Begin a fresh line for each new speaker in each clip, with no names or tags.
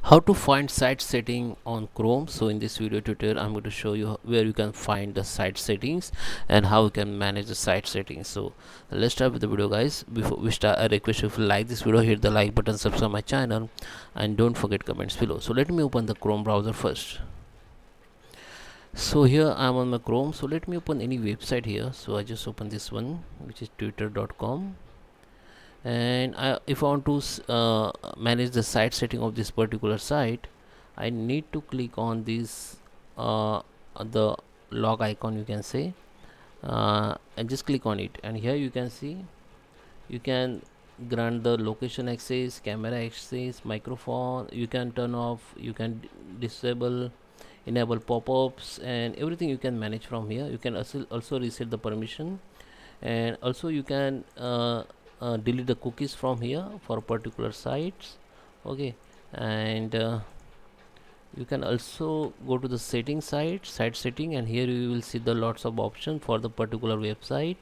How to find site setting on Chrome. So in this video tutorial I'm going to show you where you can find the site settings and how you can manage the site settings. So let's start with the video, guys. Before we start, I request you, if you like this video, hit the like button, subscribe my channel, and don't forget comments below. So let me open the Chrome browser first. So here I'm on the Chrome. So let me open any website here. So I just open this one, which is twitter.com. And if I want to manage the site setting of this particular site, I need to click on this the log icon, you can say, and just click on it, and here you can see you can grant the location access, camera access, microphone. You can turn off, you can disable, enable pop-ups, and everything you can manage from here. You can also reset the permission, and also you can delete the cookies from here for particular sites. Okay, and you can also go to the setting site setting, and here you will see the lots of options for the particular website.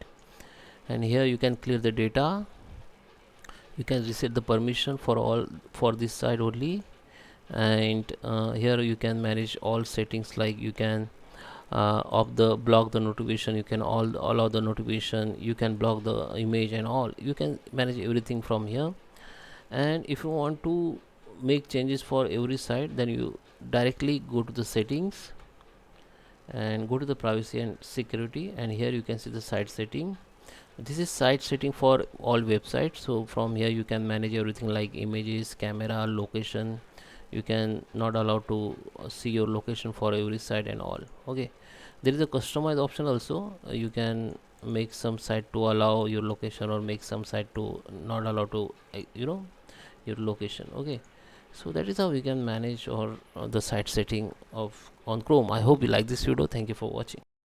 And here you can clear the data, you can reset the permission for all for this site only. And here you can manage all settings, like you can of the block the notification, you can all allow the notification, you can block the image, and all you can manage everything from here. And if you want to make changes for every site, then you directly go to the settings and go to the privacy and security, and here you can see the site setting. This is site setting for all websites. So from here you can manage everything like images, camera, location. You can not allow to see your location for every site and all. Okay, there is a customize option also. You can make some site to allow your location, or make some site to not allow to your location. Okay, so that is how we can manage or the site setting of on Chrome. I hope you like this video. Thank you for watching.